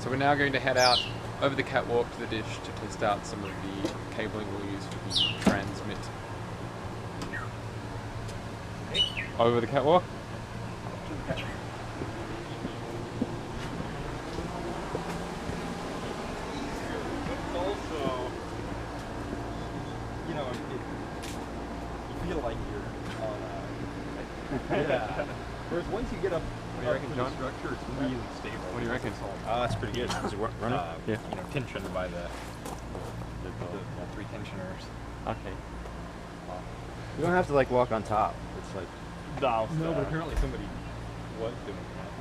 So we're now going to head out over the catwalk to the dish to test out some of the cabling we'll use for the transmit. Over the catwalk? Also, you know, you feel like you're on yeah. Whereas once you get up to the structure, it's really stable. What do you reckon? That's pretty good. Is it running? Yeah. You know, tensioned by the 3 tensioners. Okay. You don't have to like walk on top. It's like No, but apparently somebody was doing that.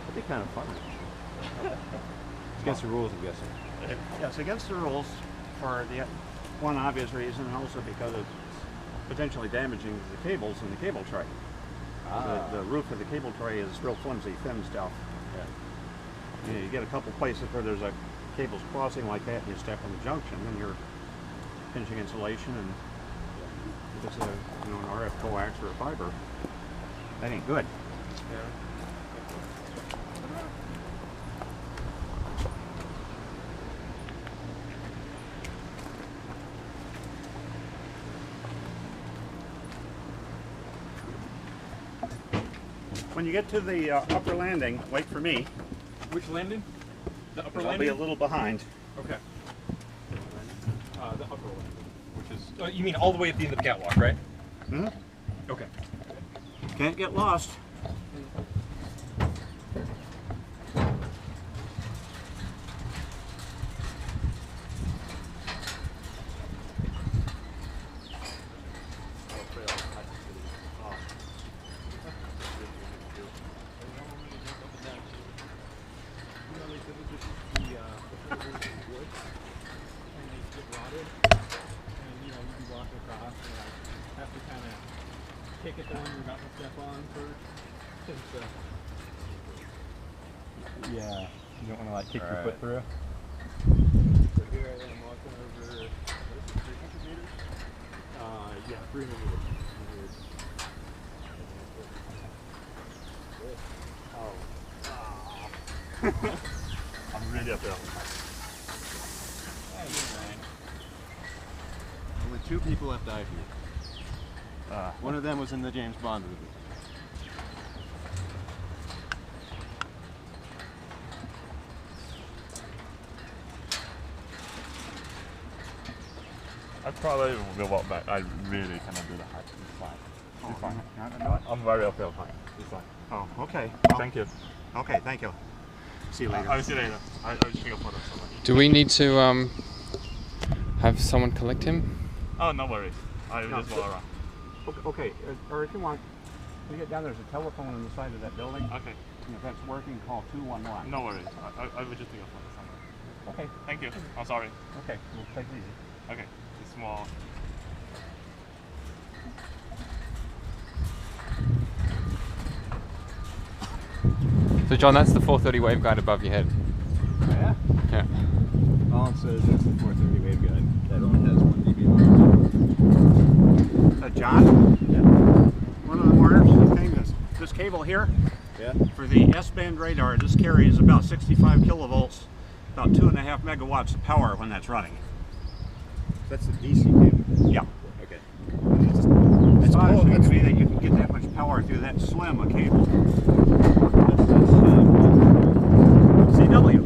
that'd be kind of fun. It's against the rules, I'm guessing. Yes, against the rules for the one obvious reason, and also because it's potentially damaging the cables in the cable tray. The roof of the cable tray is real flimsy, thin stuff. Yeah. You get a couple places where there's a cables crossing like that, and you step on the junction, and you're pinching insulation, and if it's an RF coax or a fiber, that ain't good. When you get to the upper landing, wait for me. Which landing? The upper I'll landing? be a little behind. Okay. The upper landing, which is... you mean all the way at the end of the catwalk, right? Mm-hmm. Okay. Can't get lost. Kick it down, you're about to step on first. Yeah, you don't want to like kick your foot through. So here I am walking over, what is it, 300 meters? Yeah, 300 meters. I'm really up there. Only 2 people have died here. One of them was in the James Bond movie. I probably will walk back. I really cannot do the height. It's fine. It's fine. Not gonna do it? I'm very uphill height. It's fine. Oh, okay. Thank you. Okay, thank you. See you later. I'll see you later. I'll take a photo. So much. Do we need to have someone collect him? Oh, no worries. I'll just walk around. Okay, or if you want, when you get down, there's a telephone on the side of that building. Okay. And if that's working, call 211. No worries. I will just take a photo somewhere. Okay. Thank you. I'm sorry. Okay, we'll take it easy. Okay. It's small. So John, that's the 430 waveguide above your head. Yeah? Yeah. All it says is the 430 waveguide. That only has 1 dB. John? Yeah. One of the orders, this cable here, Yeah. for the S-band radar, this carries about 65 kilovolts, about 2.5 megawatts of power when that's running. That's the DC cable. Yeah. Okay. It's astonishing to me that you can get that much power through that slim a cable. CW.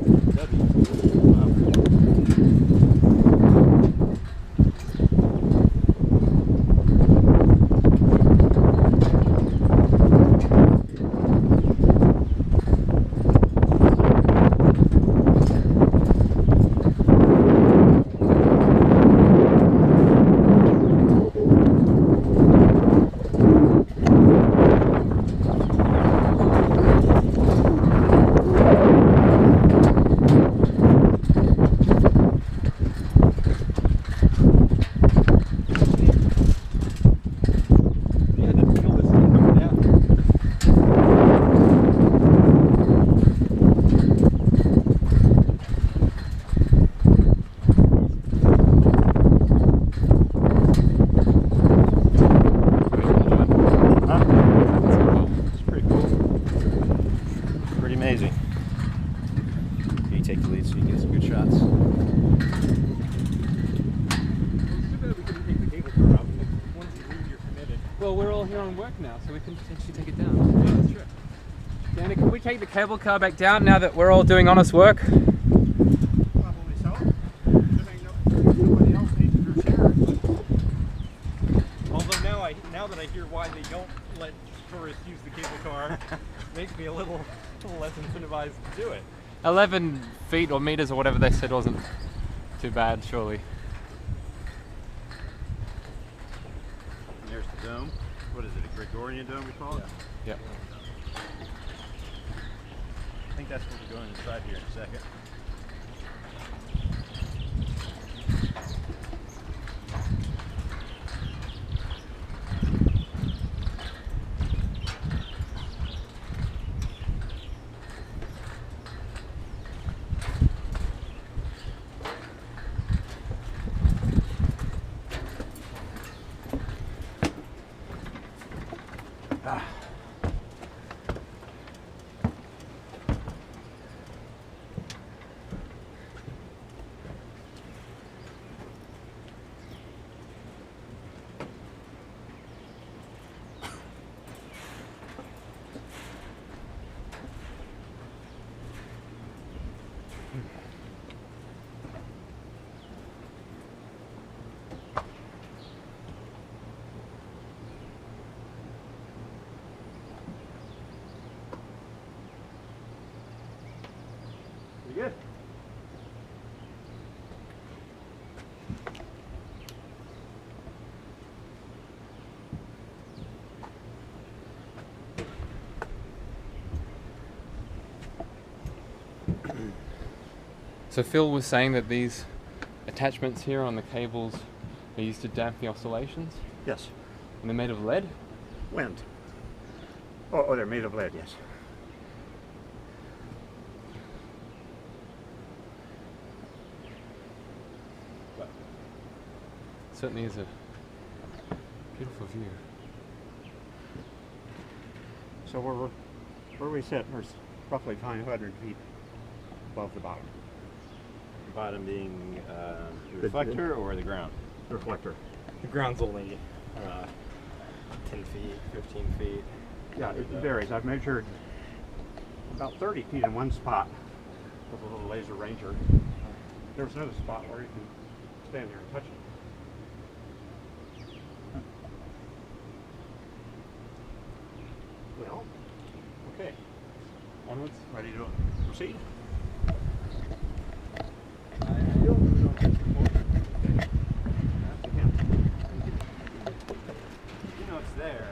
take the lead so you can get some good shots. It's too bad we couldn't take the cable car out, because once you leave, you're committed. Well, we're all here on work now, so we can potentially take it down. Yeah, that's true. Dana, can we take the cable car back down now that we're all doing honest work? Probably so. Nobody else needs to share it. Although now that I hear why they don't let tourists use the cable car, makes me a little less incentivized to do it. 11 feet or meters or whatever they said wasn't too bad, surely. There's the dome. What is it, a Gregorian dome we call it? Yep. I think that's where we're going inside here in a second. Pretty good. So Phil was saying that these attachments here on the cables are used to damp the oscillations, Yes. and they're made of lead? Wind. Oh, they're made of lead, yes. Certainly is a beautiful view. So where we sit, we're roughly 500 feet above the bottom. The bottom being the reflector or the ground? The reflector. The ground's only 10 feet, 15 feet. Yeah, it varies. I've measured about 30 feet in one spot with a little laser ranger. There's another spot where you can stand there and touch it. Well, okay. Onwards? Ready to proceed? You know it's there.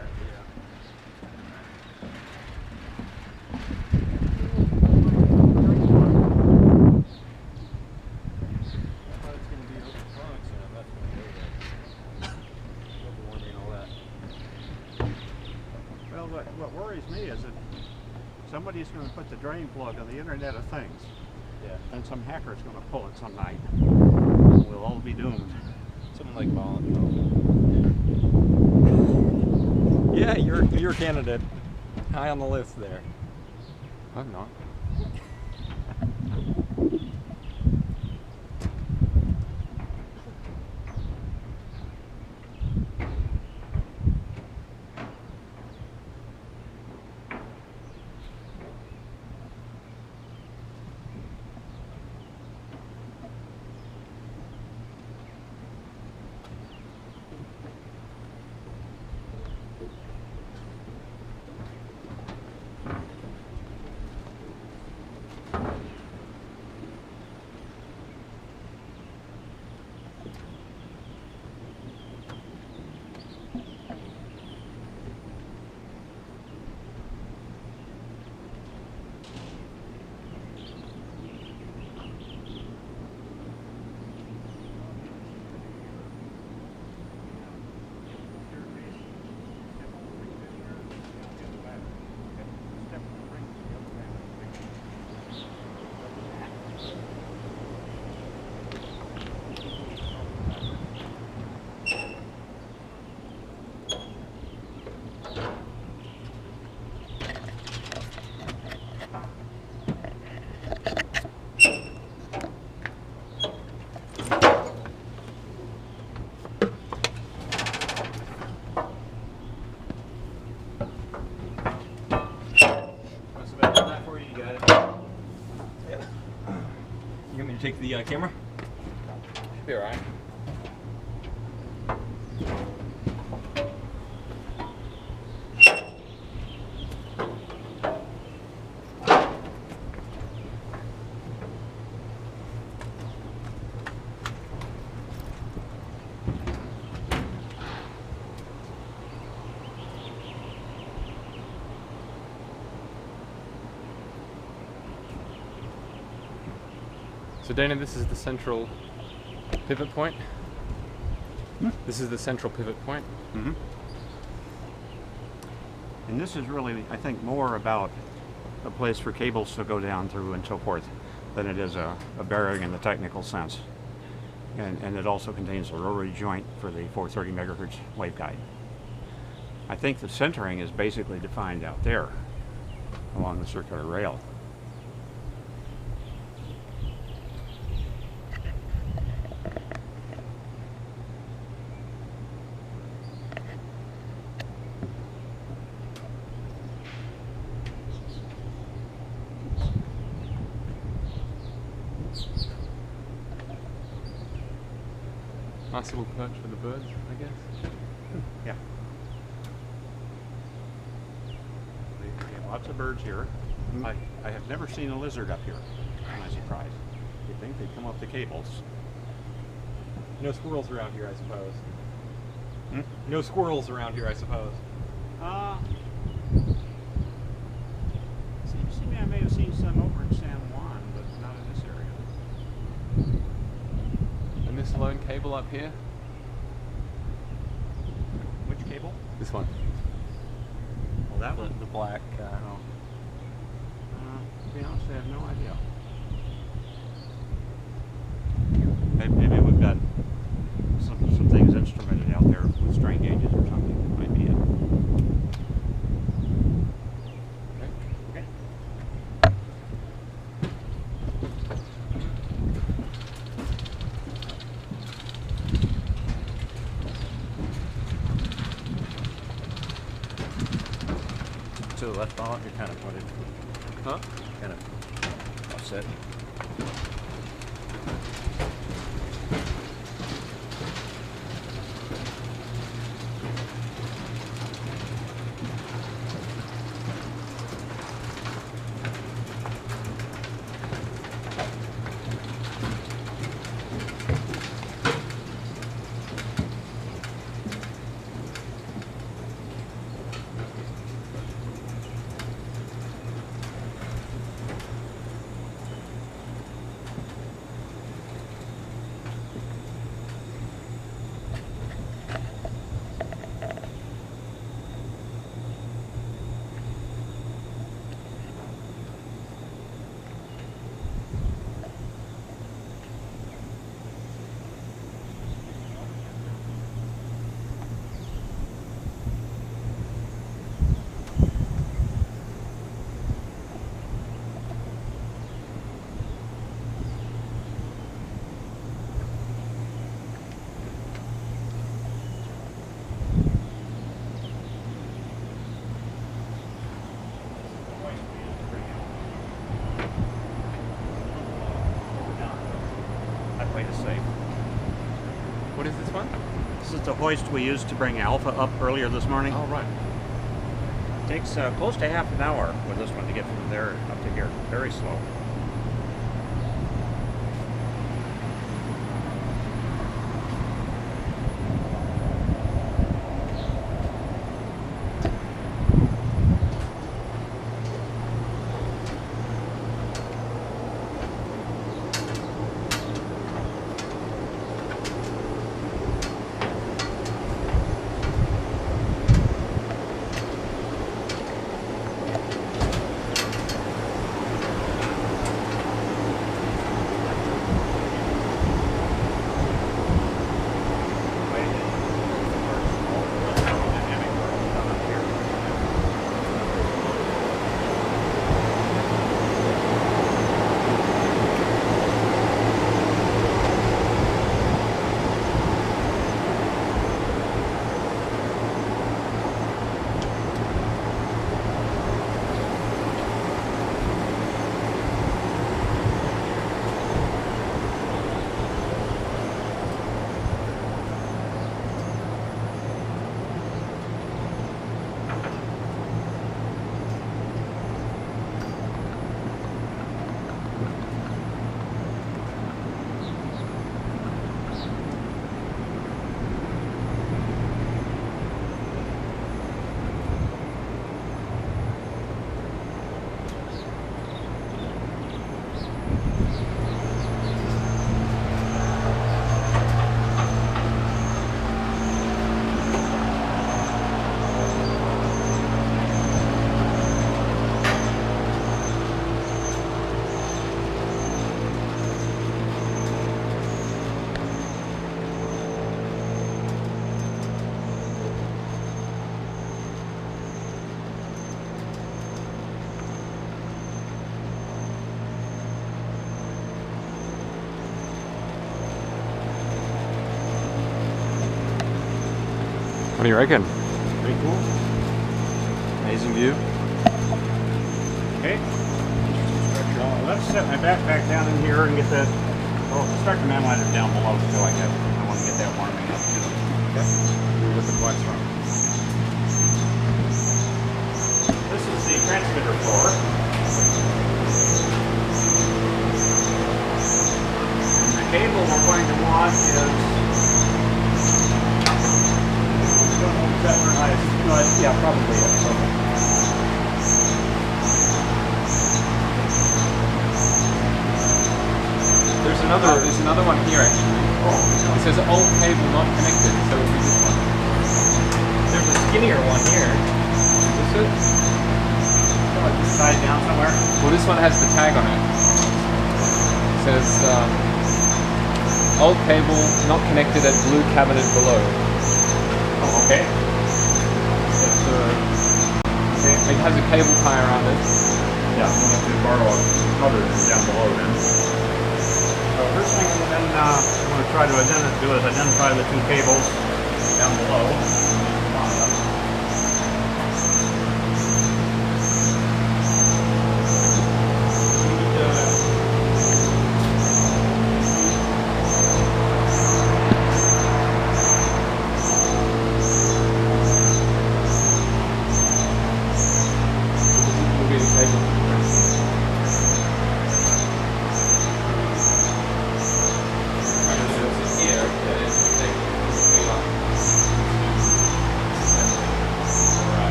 Well, what worries me is that somebody's going to put the drain plug on the Internet of Things. Yeah. And some hacker's going to pull it some night. We'll all be doomed. Something like volunteer. Yeah, you're a candidate. High on the list there. I'm not. You take the camera? Should be alright. So Dana, this is the central pivot point. This is the central pivot point. Mm-hmm. And this is really, I think, more about a place for cables to go down through and so forth than it is a bearing in the technical sense. And it also contains a rotary joint for the 430 megahertz waveguide. I think the centering is basically defined out there along the circular rail. Nice little perch for the birds, I guess. Yeah. We have lots of birds here. I have never seen a lizard up here. To my surprise. You'd think they'd come up the cables. No squirrels around here, I suppose. Hmm? No squirrels around here, I suppose. Seems to me I may have seen some over in San Juan, but not in this area. And this lone cable up here, Which cable? this one. Well, that was The black. to be honest, I have no idea. Maybe we've got some things instrumented out there with strain gauges or something. That might be it. Okay. To the left on, you're kind of pointed. Huh? Kind of offset. That way is safe. What is this one? This is the hoist we used to bring Alpha up earlier this morning. Oh, right. Takes close to half an hour with this one to get from there up to here. Very slow. What do you reckon? Pretty cool. Amazing view. Okay. So let's set my backpack down in here and get that. Oh, start the man lighter down below so I want to get that warming up too. Okay. We're looking what's from. This is the transmitter floor. And the cable we're going to want is. No, yeah, probably is. Okay. There's another one here actually. Oh, It says old cable not connected, so it'll be this one. There's a skinnier one here. Is this it? side down somewhere. Well, this one has the tag on it. It says old cable not connected at blue cabinet below. Oh, okay. It has a cable tie around it. Yeah, I'm going to borrow another down below then. So first thing I'm going to try to do is identify the two cables down below.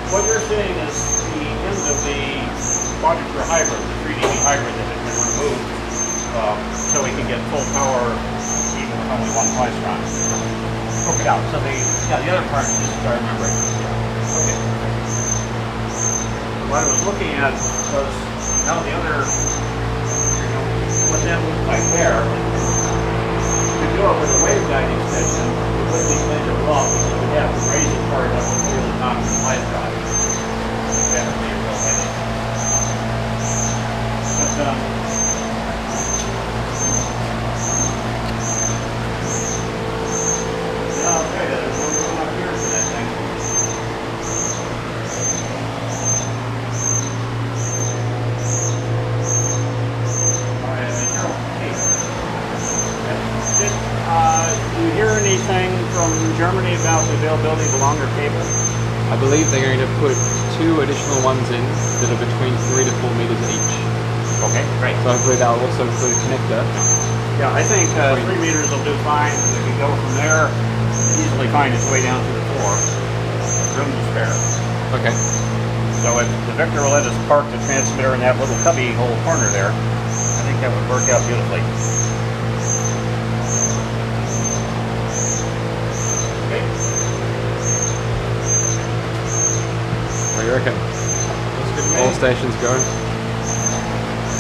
What you're seeing is the end of the quadruple hybrid, the 3DB hybrid that has been removed, so we can get full power even with only one Hoisting. Okay. Yeah, so the other part is just if I remember it. Okay. What I was looking at was now the other, what that looks like there. To do it with a waveguide extension, it would be kind of rough because we'd have to raise it far enough to really knock the light drive. That would be real heavy. But, yeah, I'll tell you, there's no room up here for that thing. Alright, hey. Do you hear anything from Germany about the availability of a longer cable? I believe they're going to put 2 additional ones in that are between 3 to 4 meters each. Okay, great. So hopefully that'll also include a connector. Yeah, I think 3 meters will do fine. If you go from there, easily find its way down to the floor. Room to spare. Okay. So if the Victor will let us park the transmitter in that little cubby hole corner there, I think that would work out beautifully. Okay. What do you reckon? All stations go.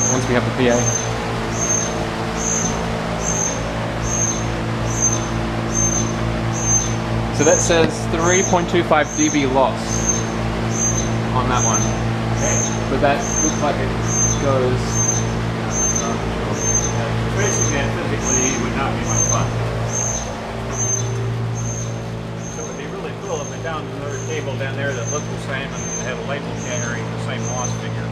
Once we have the PA. So that says 3.25 dB loss on that one. Okay. But that looks like it goes. Tracing that physically would not be much fun. So it would be really cool if we found another cable down there that looked the same and had a label carrying the same loss figure.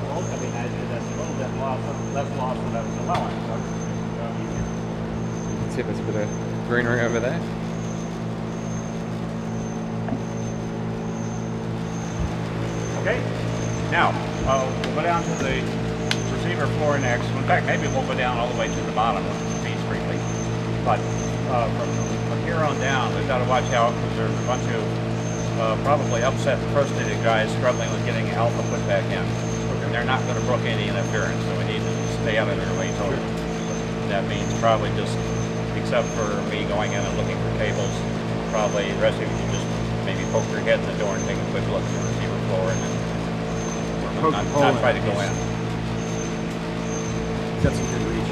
Well, I mean, that's a little bit less loss than I was allowing. So You can see there's a bit of greenery over there. Okay. Now, we'll go down to the receiver floor next. In fact, maybe we'll go down all the way to the bottom of the piece briefly. But from here on down, we've got to watch out because there's a bunch of probably upset and frustrated guys struggling with getting alpha put back in. And they're not going to brook any interference, so we need to stay out of their way totally. That means probably just, except for me going in and looking for cables, probably the rest of you just maybe poke your head in the door and take a quick look at the receiver floor and then not try to go in. That's a good reach.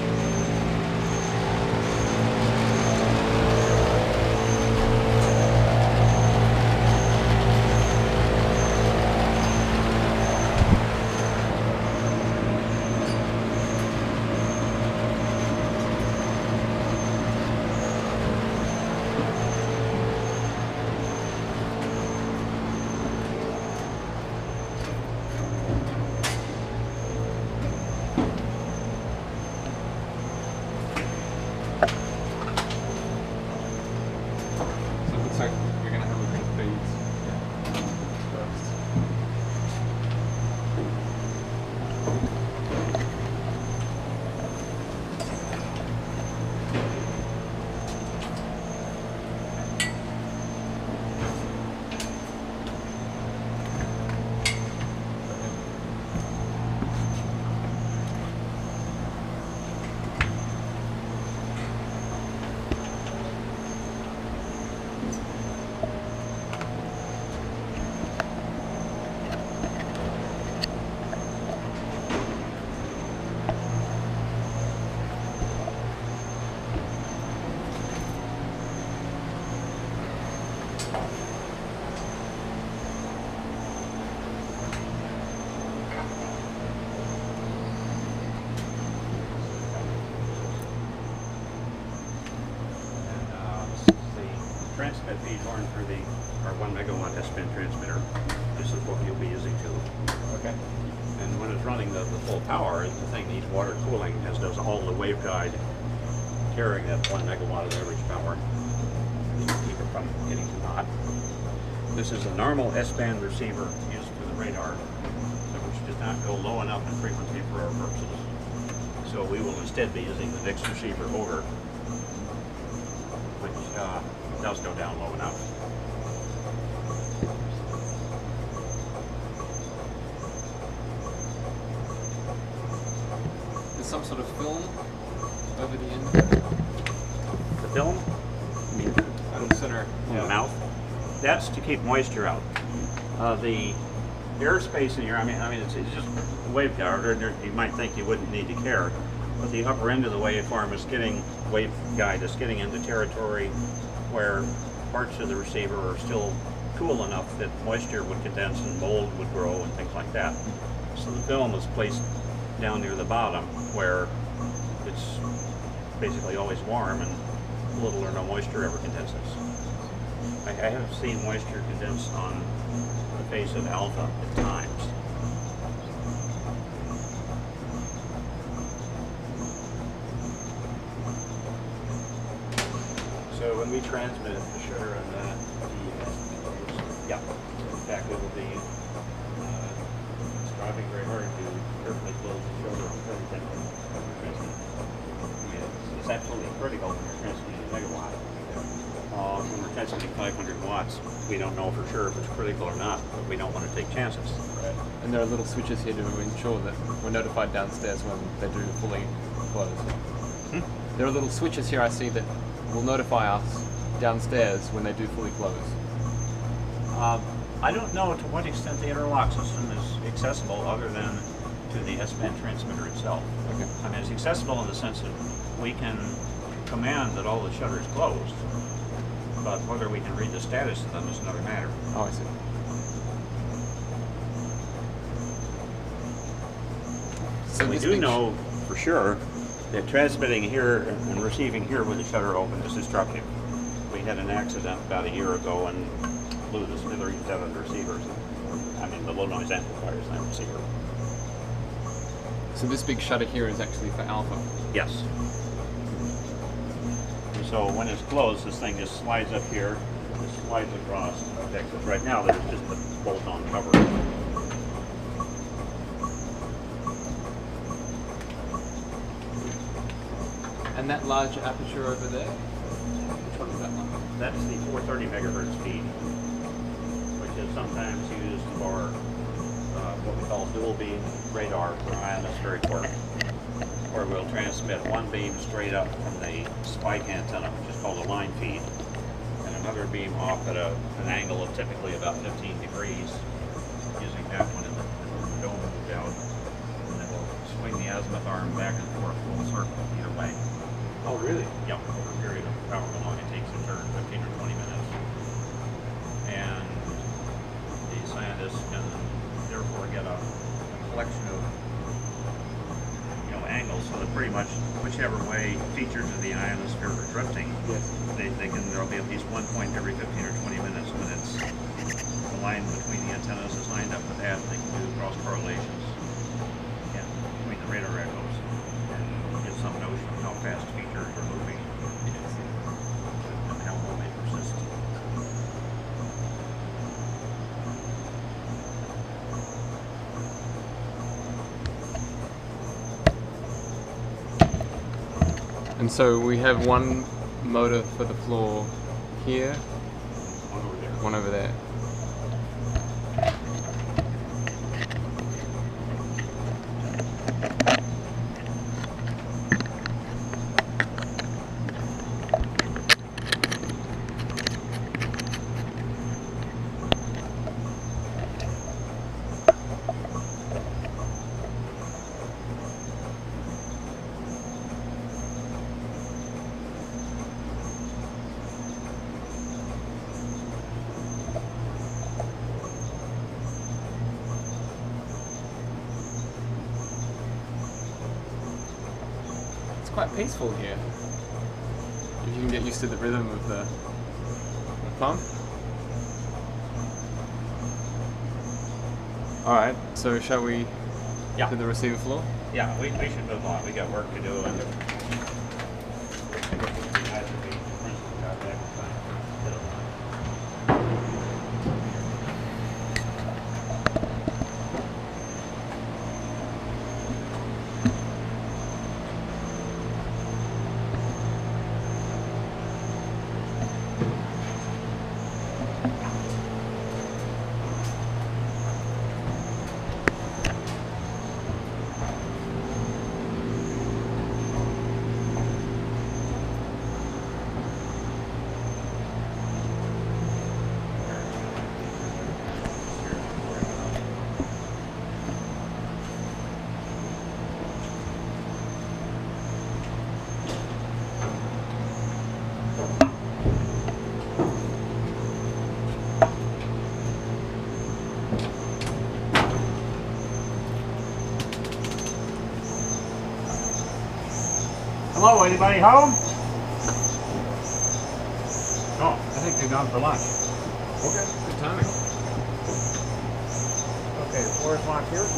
Transmit feed horn for our 1 megawatt S-band transmitter. This is what you'll be using too. Okay. And when it's running the full power, the thing needs water cooling, as does all the waveguide carrying that 1 megawatt of average power to keep it from getting too hot. This is a normal S-band receiver used for the radar, which does not go low enough in frequency for our purposes. So we will instead be using the next receiver over, which does go down low enough. There's some sort of film over the end. The film, On the center. on the mouth, that's to keep moisture out. The airspace in here, I mean, it's just a waveguide. You might think you wouldn't need to care, but the upper end of the waveform is getting waveguide is getting into territory where parts of the receiver are still cool enough that moisture would condense and mold would grow and things like that. So the film is placed down near the bottom where it's basically always warm and little or no moisture ever condenses. I have seen moisture condense on the face of alpha at times. So when we transmit the shutter on that, Yeah. In fact, it will be striving very hard to carefully close the shutter on everything when we're transmitting. it's absolutely critical when you're transmitting a megawatt. When we're transmitting 500 watts, we don't know for sure if it's critical or not, but we don't want to take chances. Right. And there are little switches here to ensure that we're notified downstairs when they do fully close. There are little switches here I see that will notify us downstairs when they do fully close. I don't know to what extent the interlock system is accessible other than to the S-band transmitter itself. Okay. I mean, it's accessible in the sense that we can command that all the shutters closed, but whether we can read the status of them is another matter. Oh, I see. So We this do big know for sure that transmitting here and receiving here with the shutter open is destructive. We had an accident about a year ago and blew the smithereens out of the receivers. I mean, the low noise amplifiers in that receiver. So this big shutter here is actually for alpha. Yes. And so when it's closed, this thing just slides up here, just slides across. Okay, 'cause right now there's just a bolt-on cover. And that large aperture over there? Which one is that one? That's the 430 megahertz feed, which is sometimes used for what we call dual beam radar for ionospheric work, where we'll transmit one beam straight up from the spike antenna, which is called a line feed, and another beam off at an angle of typically about 15 degrees, using that one in the dome moved out, and then we'll swing the azimuth arm back and forth full circle either way. Oh, really? Yep, over a period of however long it takes to turn, 15 or 20 minutes. And the scientists can therefore get a collection of angles, so that pretty much whichever way features of the ionosphere are drifting, yes, there'll be at least one point every 15 or 20 minutes when it's the line between the antennas is lined up with that. They can do cross correlations between the radar echoes and get some notion of how fast features are moving and how long they persist. And so we have one motor for the floor here, one over there. Quite peaceful here, if you can get used to the rhythm of the pump. Alright, so shall we to the receiver floor? Yeah, we should move on. We got work to do. And hello, anybody home? Oh, I think they're gone for lunch. Okay, good timing. Okay, the floor is locked here.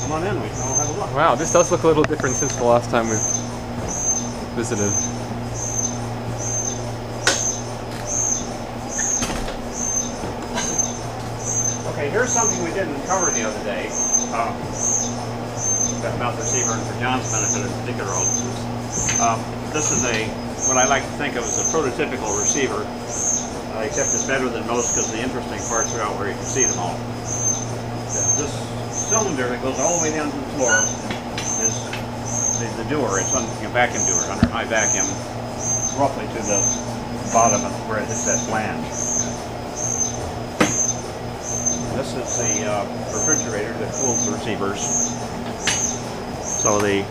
Come on in, we can all have a look. Wow, this does look a little different since the last time we've visited. Okay, here's something we didn't cover the other day. About the receiver, and for John's benefit in particular audiences. This is what I like to think of as a prototypical receiver, except it's better than most because the interesting parts are out where you can see them all. This cylinder that goes all the way down to the floor is the dewar. It's on a vacuum dewar under high vacuum, roughly to the bottom of where it hits that flange. This is the refrigerator that cools the receivers. So the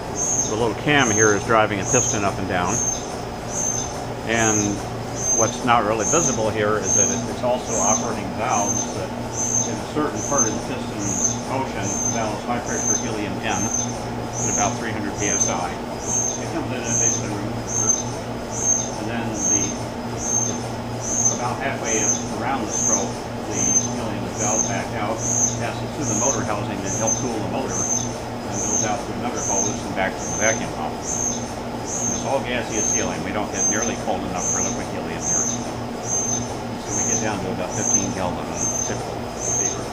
little cam here is driving a piston up and down. And what's not really visible here is that it's also operating valves that in a certain part of the piston motion, the valve's high pressure helium N at about 300 psi. It comes in at basically room temperature. And then about halfway around the stroke, the helium is valved back out, passes through the motor housing to help cool the motor, and goes out through another hose and back to the vacuum pump. It's all gaseous helium. We don't get nearly cold enough for liquid helium here. So we get down to about 15 Kelvin on a typical receiver.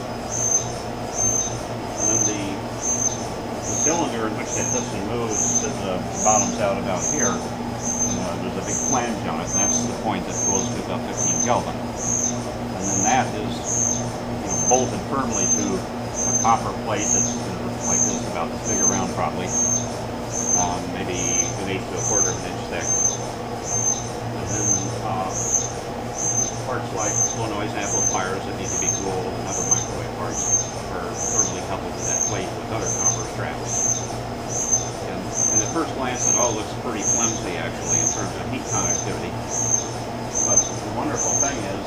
And then the The cylinder in which that piston moves bottoms out about here. There's a big flange on it, and that's the point that goes to about 15 Kelvin. And then that is bolted firmly to a copper plate that's like this, about this big around probably, maybe an eighth to a quarter of an inch thick. And then parts like low noise amplifiers that need to be cooled and other microwave parts are firmly coupled to that plate with other copper straps. And at first glance, it all looks pretty flimsy, actually, in terms of heat conductivity. But the wonderful thing is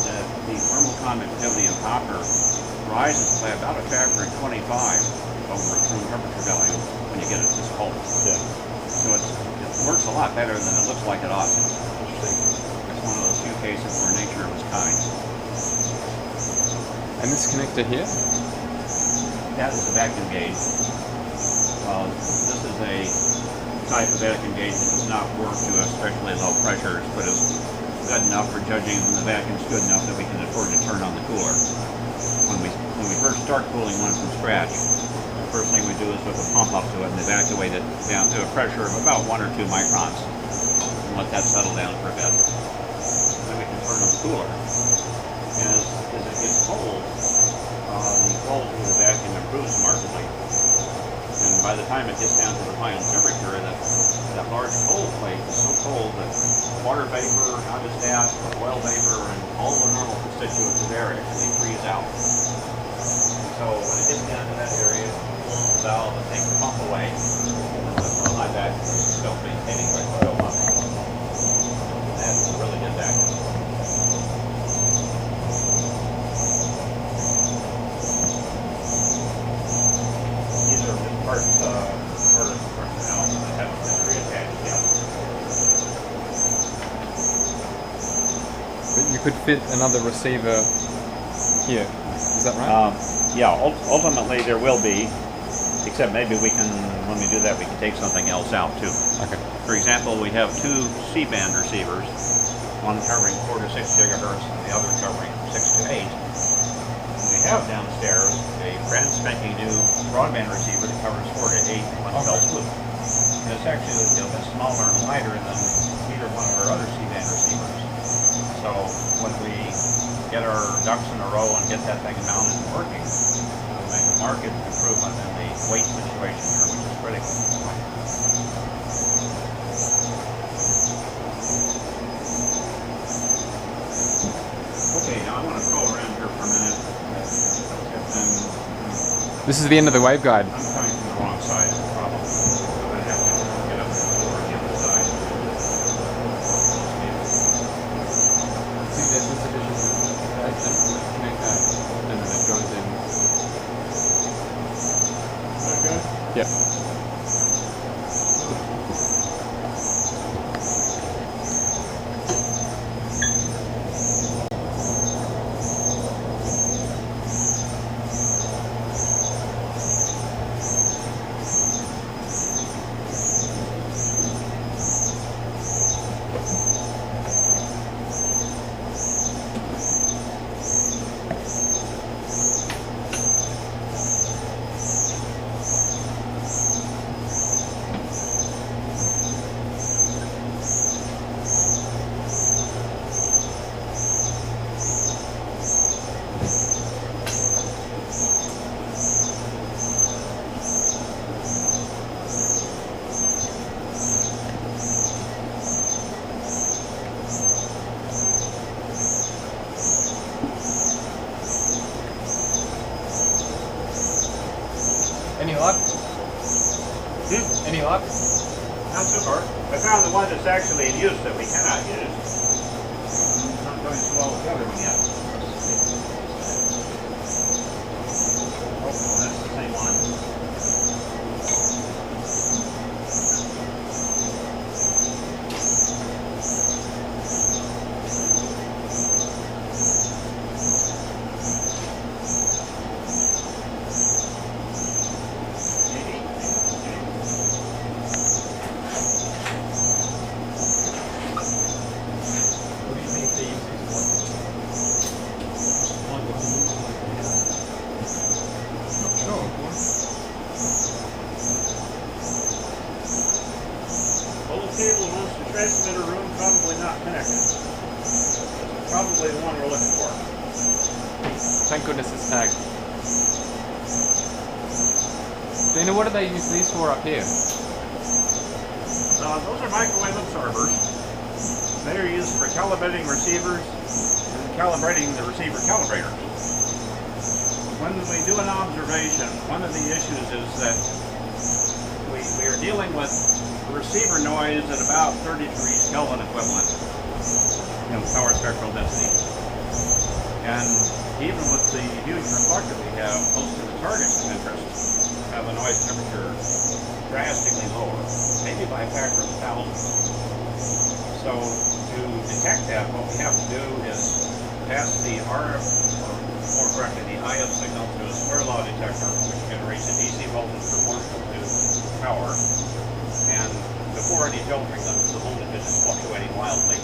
that the thermal conductivity of copper rises by about a factor of 25 over its room temperature value when you get it this cold. Yeah. So it works a lot better than it looks like it ought to. It's one of those few cases where nature was kind. And this connector here? That is a vacuum gauge. This is a type of vacuum gauge that does not work to especially low pressures, but is good enough for judging when the vacuum's good enough that we can afford to turn on the cooler. When we first start cooling one from scratch, the first thing we do is hook a pump up to it and evacuate it down to a pressure of about 1 or 2 microns and let that settle down for a bit. Then we can turn on the cooler. And as it gets cold, the quality of the vacuum improves markedly. And by the time it gets down to the final temperature, that large cold plate is so cold that water vapor, hydrostatic, oil vapor, and all the normal constituents of air actually freeze out. And so when it gets down to that area, the valve and take the pump away, and the high vacuum is still maintaining right to go up. That's a really good vacuum. Parts now that haven't been reattached yet. But you could fit another receiver here. Is that right? Yeah, ultimately there will be, except maybe we can, when we do that, we can take something else out too. Okay. For example, we have 2 C-band receivers, one covering 4 to 6 gigahertz and the other covering 6 to 8. We have downstairs a brand spanking new broadband receiver that covers 4 to 8 in one fell swoop. And it's actually a bit smaller and lighter than either one of our other C-band receivers. So when we get our ducks in a row and get that thing mounted and working, we'll make a marked improvement in the weight situation here, which is critical. Okay, now I want to go around here for a minute. This is the end of the waveguide. I'm coming from the wrong side of the problem. I'm going to have to get up over the other side. See, there's a sufficient connection. Connect that, and then it goes in. Is that good? Yep. Any luck? Any luck? Not so far. I found the one that's actually in use that we cannot use. It's not going so well with the other one yet. Oh, that's the same one. cable amongst the transmitter room, probably not connected. Probably the one we're looking for. Thank goodness it's tagged. Dana, what do they use these for up here? Those are microwave absorbers. They are used for calibrating receivers and calibrating the receiver calibrator. When we do an observation, one of the issues is that we are dealing with receiver noise at about 30 degrees Kelvin equivalent in power spectral density. And even with the huge reflector we have, most of the targets of interest have a noise temperature drastically lower, maybe by a factor of thousands. So to detect that, what we have to do is pass the RF, or more correctly, the IF signal to a square law detector, which generates a DC voltage proportional to power. And before any filtering, the voltage is fluctuating wildly.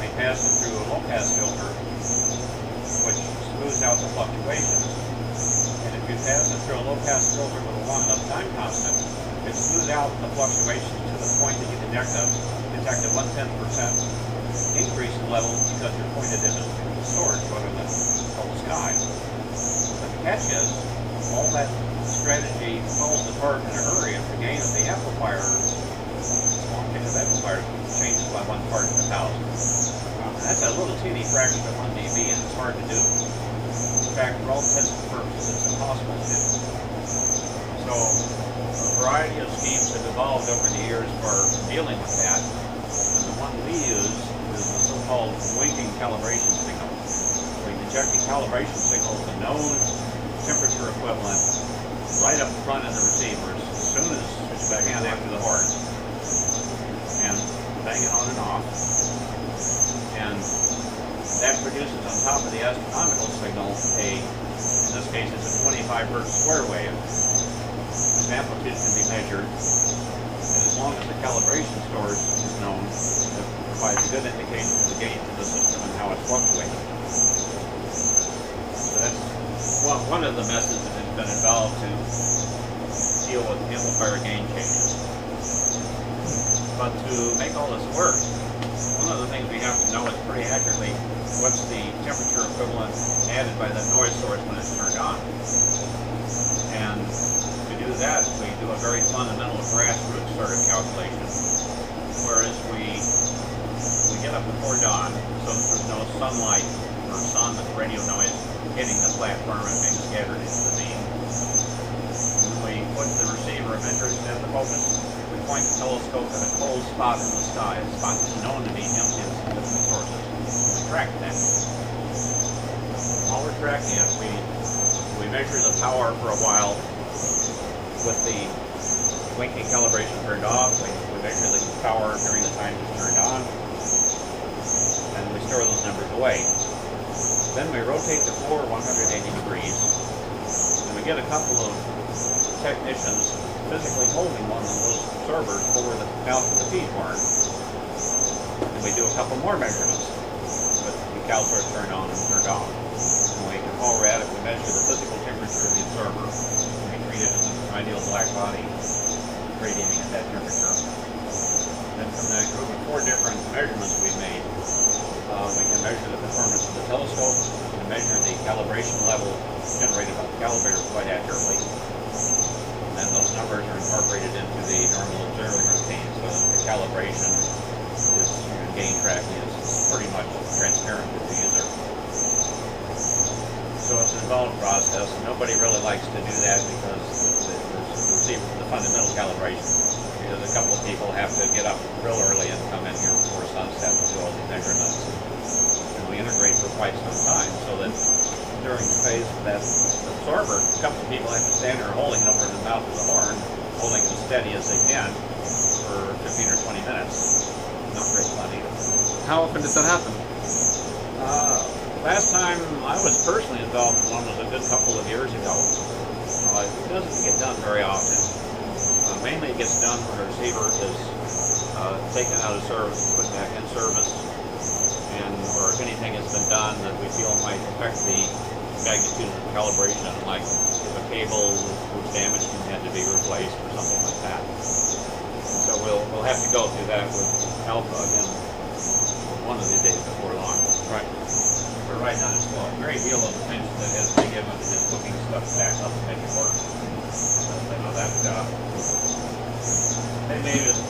We pass it through a low-pass filter, which smooths out the fluctuations. And if you pass it through a low-pass filter with a long enough time constant, it smooths out the fluctuations to the point that you can detect a 1/10% increase in level because you're pointed into the source rather than the whole sky. But the catch is, all that strategy falls apart in a hurry if the gain of the amplifier, small gain of amplifier, changes by 1 part in 1,000. That's a little teeny fraction of 1 dB, and it's hard to do. In fact, for all intents and purposes, it's impossible to do. So, a variety of schemes have evolved over the years for dealing with that. And the one we use is the so-called winking calibration signal. We inject the calibration signal with a known temperature equivalent right up front of the receivers as soon as it's back in after the horn. And bang it on and off. And that produces on top of the astronomical signal in this case it's a 25 Hertz square wave. This amplitude can be measured, and as long as the calibration source is known, it provides a good indication of the gain to the system and how it's fluctuating. So that's one of the methods that has been involved to deal with amplifier gain changes. But to make all this work, one of the things we have to know is pretty accurately what's the temperature equivalent added by the noise source when it's turned on. And to do that, we do a very fundamental grassroots sort of calculation. Whereas we get up before dawn, so that there's no sunlight or sun with radio noise hitting the platform and being scattered into the beam. When we put the receiver of interest in the focus, we point the telescope at a cold spot in the sky, a spot that's known to be empty of different sources. We track that. While we're tracking it, we measure the power for a while with the winking calibration turned off. We measure the power during the time it's turned on, and we store those numbers away. Then we rotate the floor 180 degrees, and we get a couple of technicians physically holding one of those absorbers over the mouth of the feed horn. And we do a couple more measurements with the cal source turned on and turned off. And we can call rad if we measure the physical temperature of the absorber. We treat it as an ideal black body, radiating at that temperature. Then from that group of 4 different measurements we've made, we can measure the performance of the telescope, we can measure the calibration level generated by the calibrator quite accurately. And those numbers are incorporated into the normal observing routine, so the calibration is, gain tracking is pretty much transparent to the user. So it's an involved process. Nobody really likes to do that because the fundamental calibration. Because a couple of people have to get up real early and come in here before sunset to do all the measurements. And we integrate for quite some time so that during the phase of that absorber, a couple of people have to stand there holding it over the mouth of the horn, holding it as steady as they can for 15 or 20 minutes. Not very fun either. How often does that happen? Last time I was personally involved in one was a good couple of years ago. It doesn't get done very often. Mainly it gets done when the receiver is taken out of service, put back in service, or if anything has been done that we feel might affect the magnitude of the calibration, like if a cable was damaged and had to be replaced or something like that. So we'll have to go through that with Alpha again one of the days before long. Right. But right now there's still a great deal of attention that has to be given to just hooking stuff back up and making it work. You know, that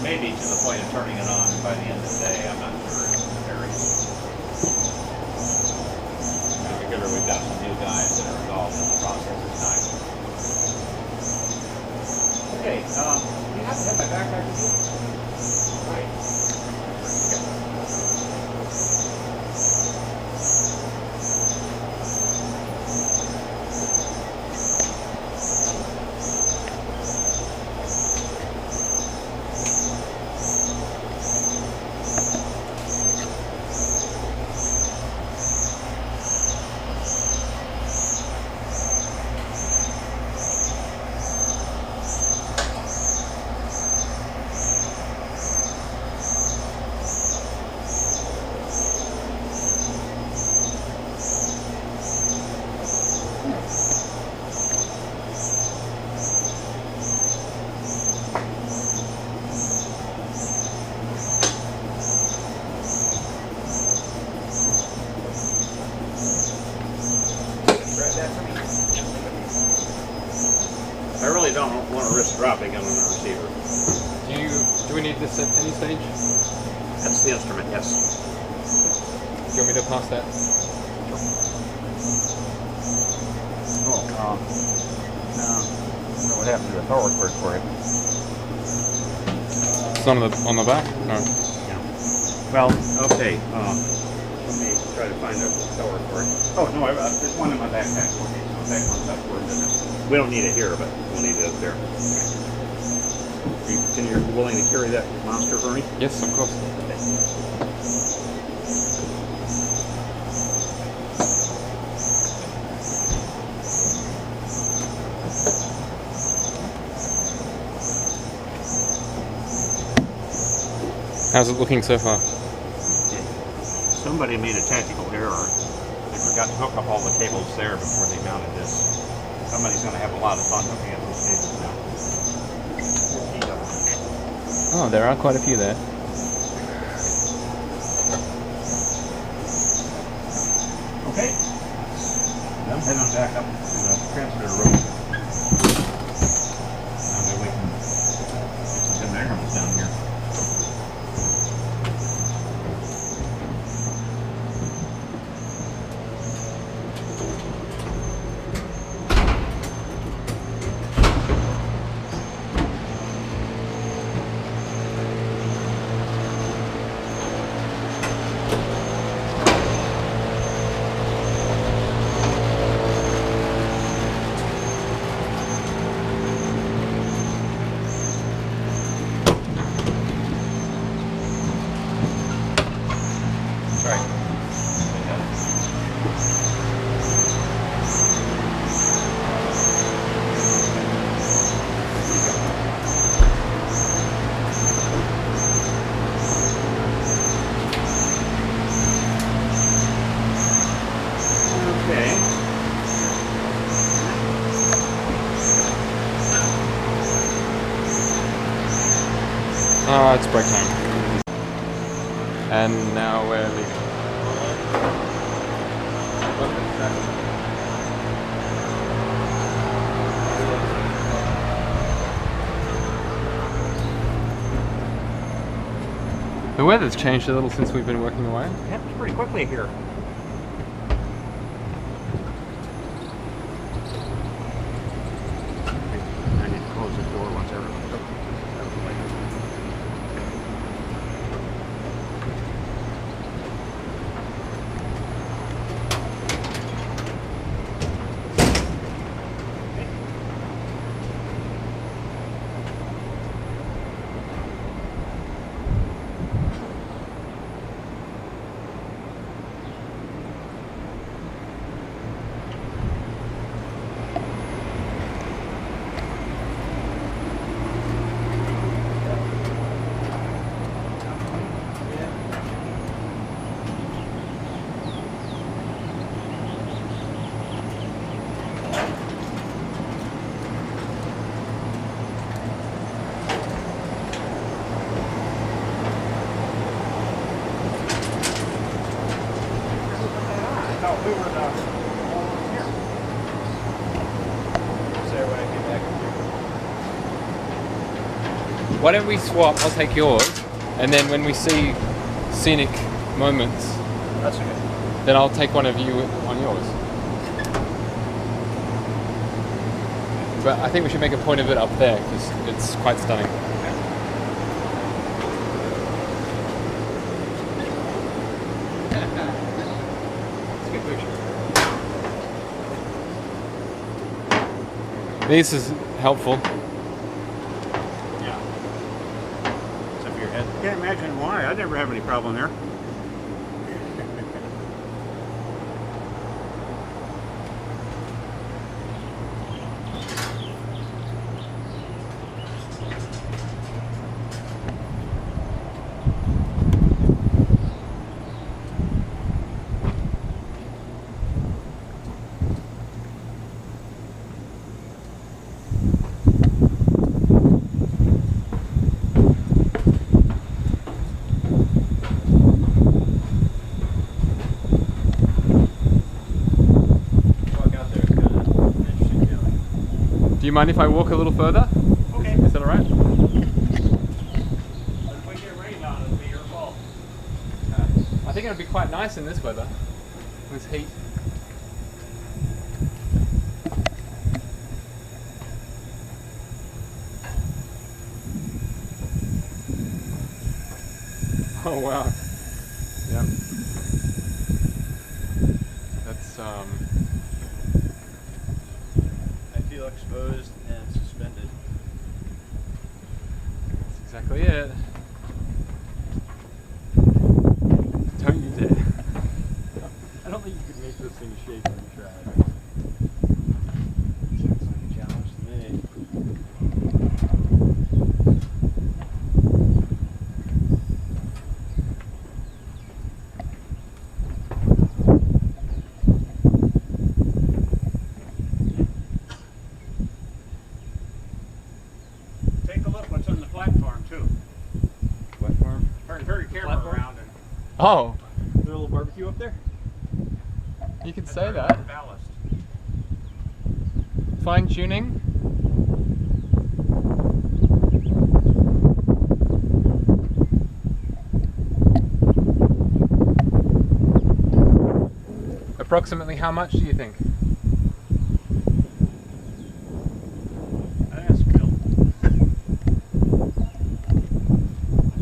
maybe to the point of turning it on by the end of the day. I'm not sure it's very. Particularly, we've got some new guys that are involved in the process this time. Okay, you have to have my backpack with you? Right. I really don't want to risk dropping it on the receiver. Do we need this at any stage? That's the instrument, yes. Do you want me to pass that? Oh, what happened to the power cord for it? It's on the back? No. Yeah. Well, okay. Let me try to find a power cord. Oh, no, there's one in my backpack. Okay, so that one's up for business. We don't need it here, but we'll need it up there. Can you willing to carry that monster for me? Yes, of course. How's it looking so far? Somebody made a tactical error. They forgot to hook up all the cables there before they mounted this. Somebody's going to have a lot of fun looking at those cables now. Oh, there are quite a few there. Okay. Then head on back up to the transmitter room. That way we can get some good measurements down here. It's break time. And now we're leaving. The weather's changed a little since we've been working away. It happens pretty quickly here. I need to close the door once everyone's out of the way. we were here. Say when I get back here. Why don't we swap? I'll take yours, and then when we see scenic moments, That's okay. then I'll take one of you on yours. But I think we should make a point of it up there because it's quite stunning. It's a good picture. This is helpful. Yeah. Except for your head. Can't imagine why. I never have any problem there. Do you mind if I walk a little further? Okay. Is that alright? But if we get rained on, it'll be your fault. I think it would be quite nice in this weather. This heat. Oh wow. Yeah. That's I feel exposed and suspended. that's exactly it. Don't you dare. I don't think you could make this thing shake when you try. Sounds like a challenge to me. Take a look what's on the platform too. Platform. Turn your camera Platform? around and Oh, Is there a little barbecue up there? you can say that. ballast. Fine tuning. Approximately how much do you think? That's Bill.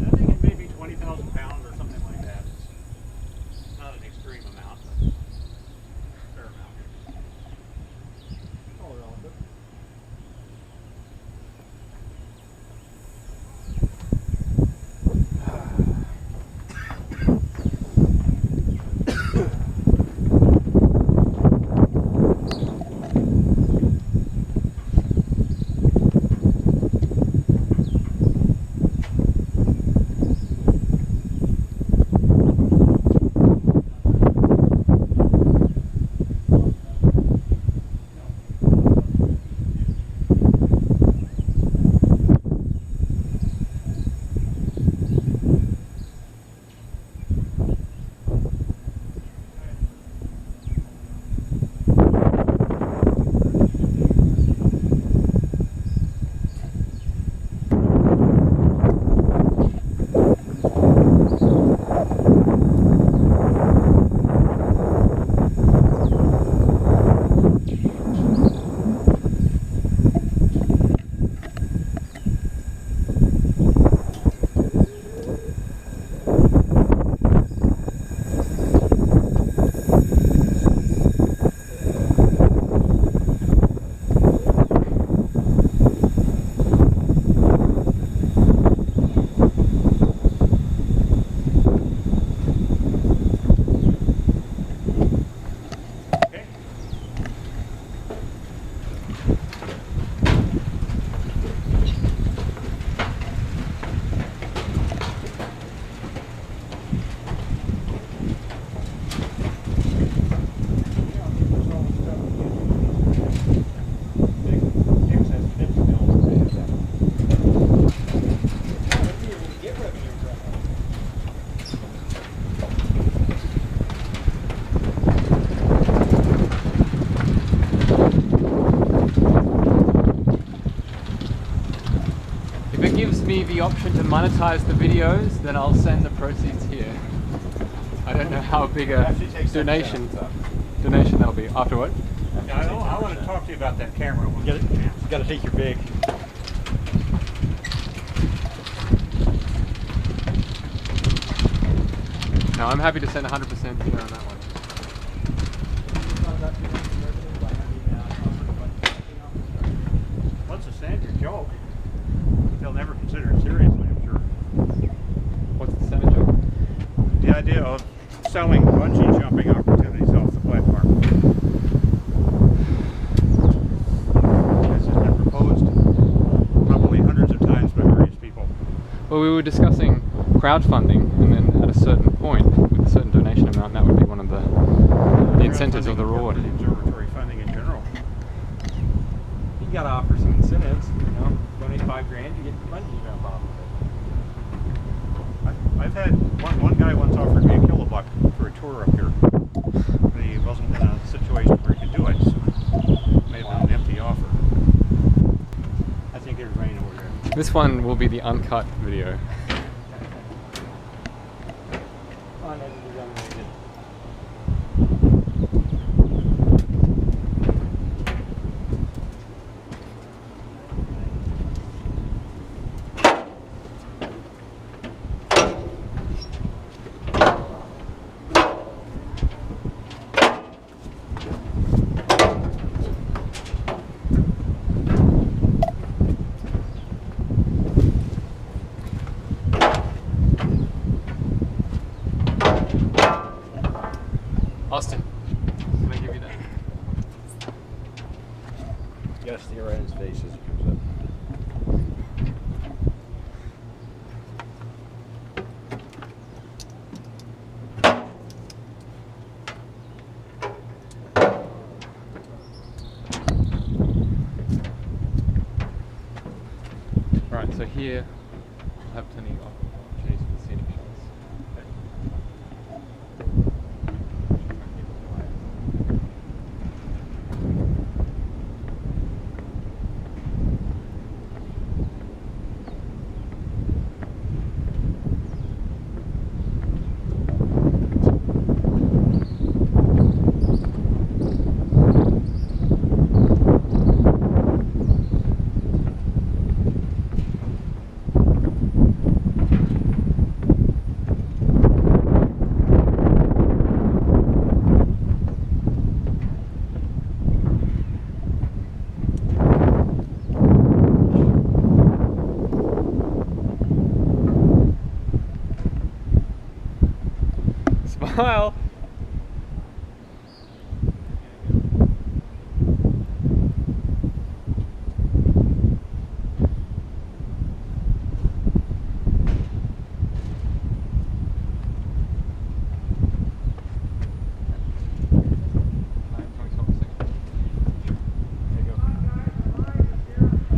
I think it may be 20,000 pounds or something like that. It's not an extreme amount, but a fair amount. All relative. option to monetize the videos, then I'll send the proceeds here. I don't know how big a donation that'll be. Afterward? Yeah, I want to talk to you about that camera. We'll get it. You got to take your big. No, I'm happy to send 100% here on that one. What's a standard joke? They'll never consider it seriously, I'm sure. What's the Senate joke? The idea of selling bungee jumping opportunities off the platform. This has been proposed probably hundreds of times by various people. Well, we were discussing crowdfunding, and then at a certain point, with a certain donation amount, that would be one of the incentives of the reward. The observatory funding in general. You gotta offer some incentives, you know. Donate $5 grand, you get the bungee jump off of it. I've had one guy once offered me $1 for a tour up here, but he wasn't in a situation where he could do it, so it may have been an empty offer. I think it was raining over there. This one will be the uncut video. Unedited, unrated. Austin, can I give you that? You gotta stare right in his face as he comes up. Right, so here I have plenty of opportunities for the scenic shots. Smile!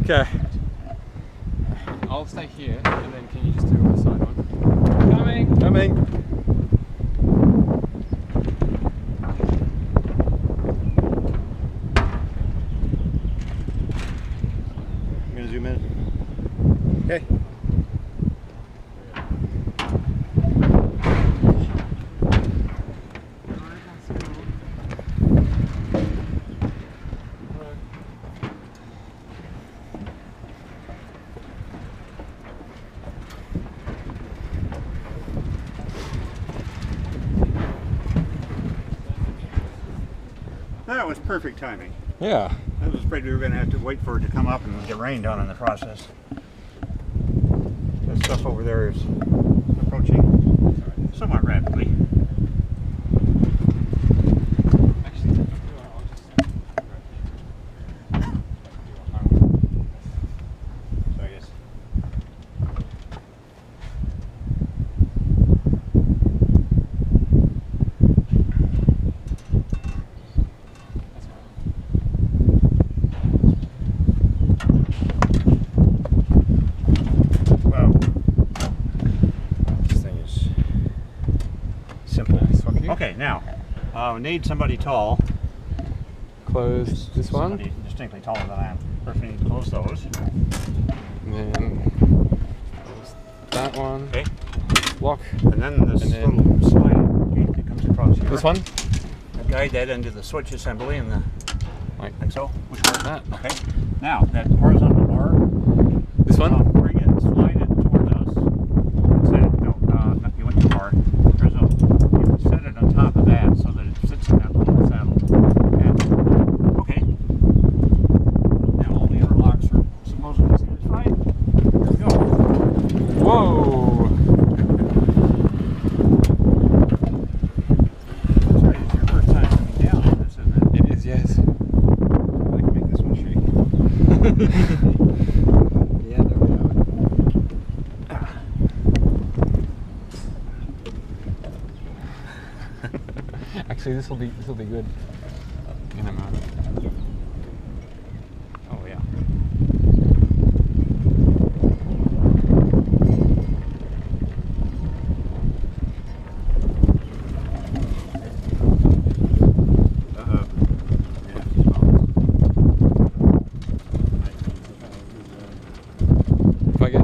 Okay. I'll stay here, and then can you just do a side one? Coming! Coming. I'm gonna zoom in. Okay. That was perfect timing. Yeah. I was afraid we were going to have to wait for it to come up and get rained on in the process. That stuff over there is approaching somewhat rapidly. Actually, I'll just So I guess. Wow. This thing is simple. Okay, now we need somebody tall. close this one. Somebody distinctly taller than I am. First we need to close those. And then close that one. Okay. Lock. And then this little slide gate that comes across here. This one? I guide that into the switch assembly and the Like so. Which one? that. Okay. Now that horizontal bar. This one? Bring it, slide it toward us. Set it, no, you went too far. There's a, you set it on top of that so that it sits in that little saddle. And, okay. Now all the interlocks are supposedly satisfied. There we go. Whoa! That's right, it's your first time coming down on this, isn't it? It is, yes. I can make this one shake. Yeah, there we go. Actually, this will be good in a moment. Oh yeah. If I get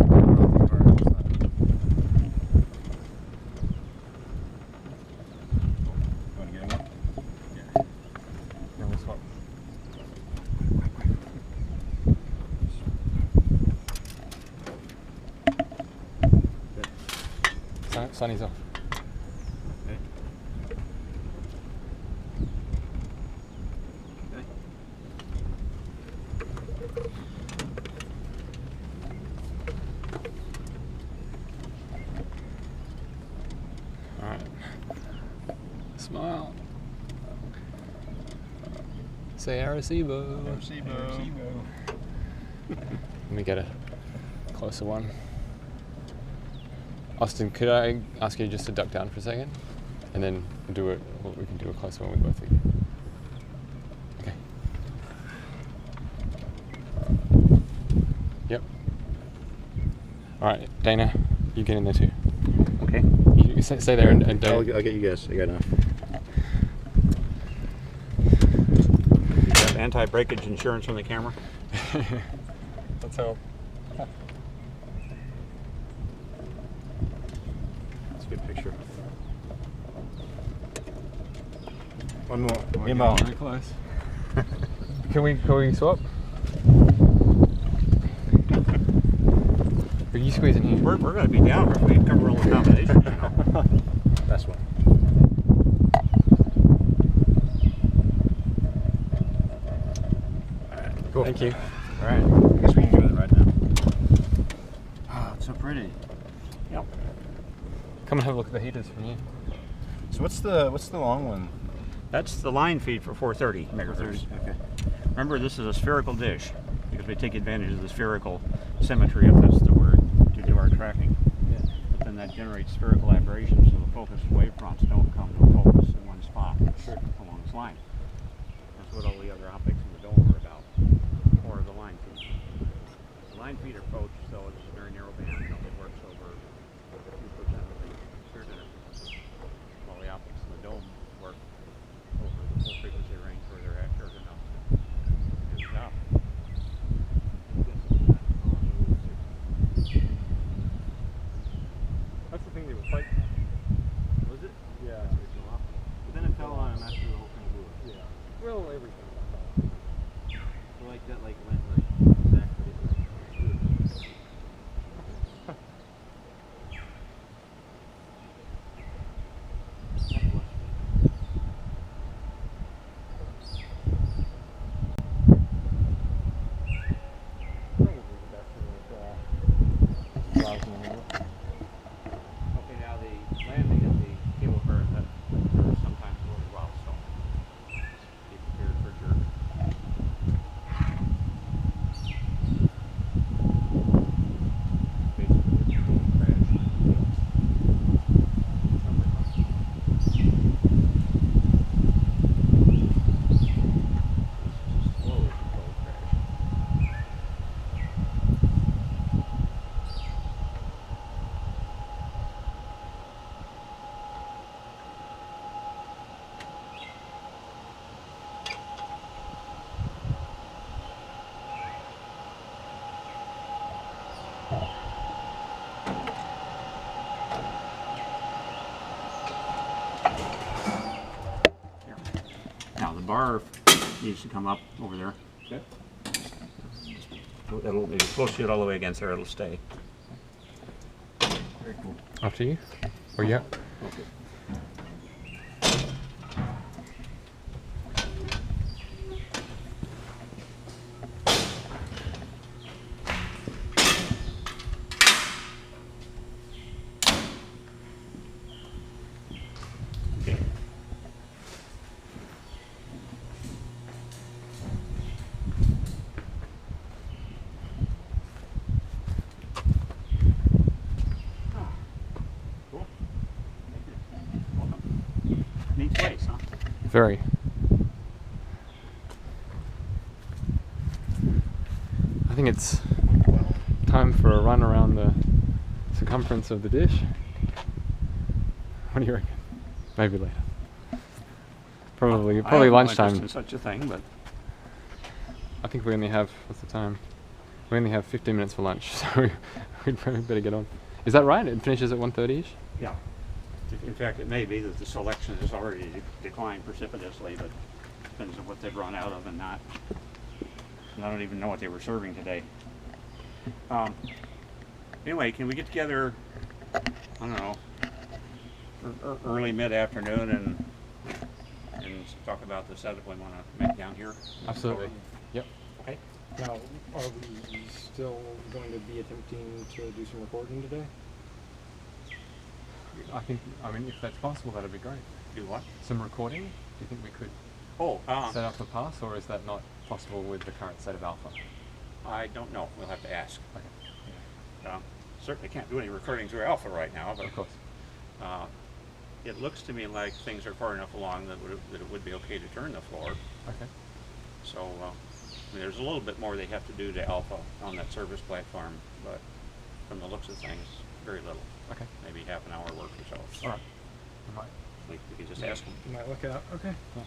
no, we'll swap. Sunny's off. Alright. Smile. Say Arecibo. Arecibo. Let me get a closer one. Austin, could I ask you just to duck down for a second? And then we can do a closer one with both of you. Okay. Yep. Alright, Dana, you get in there too. Okay. You stay there and I'll don't. get you guys. I got enough. You got anti-breakage insurance on the camera? Let's help. That's a good picture. One more. Very close. Can we swap? Are you squeezing here? We're going to be down if we cover all the combinations. You know. That's one. Cool. Thank you. All right. I guess we can go with it right now. Oh, it's so pretty. Yep. Come and have a look at the heaters from here. So what's the long one? That's the line feed for 430 megahertz. Okay. Remember, this is a spherical dish because we take advantage of the spherical symmetry of this to do our tracking. Yeah. But then that generates spherical aberrations, so the focus wavefronts don't come to a focus in one spot along this line. That's what all the other optics in the dome are about, or the line feed. The line feed approach, though, it's a very narrow band. It only works over a few percent of the sphere density. While the optics in the dome work over the full frequency range where they're accurate enough to do the job. That's the thing they were fighting. Was it? Yeah. But then it fell on him after the whole thing blew up. Yeah. Well, everything. Like that, like went like exactly. bar needs to come up over there. Okay. It'll, if you push it all the way against there, it'll stay. Very cool. After you? Or yeah? Okay. Neat place, huh? Very. I think it's time for a run around the circumference of the dish. What do you reckon? Maybe later. Probably I have no lunchtime. interest in such a thing, but I think we only have, what's the time? We only have 15 minutes for lunch, so we'd probably better get on. Is that right? It finishes at 1:30ish? yeah. In fact, it may be that the selection has already declined precipitously, but depends on what they've run out of and not. And I don't even know what they were serving today. Anyway, can we get together, I don't know, early mid-afternoon and talk about the setup we want to make down here? Absolutely. Yep. Okay. Now, are we still going to be attempting to do some recording today? I mean, if that's possible, that'd be great. Do what? Some recording? Do you think we could Oh, set up the pass, or is that not possible with the current state of alpha? I don't know. We'll have to ask. Okay. Certainly can't do any recording through Alpha right now, but Of course. it looks to me like things are far enough along that it would be okay to turn the floor. Okay. So I mean, there's a little bit more they have to do to Alpha on that service platform, but from the looks of things, very little. Okay. Maybe half an hour work or so. All right. All right. We can just ask them. You might look it up. Okay. Yeah.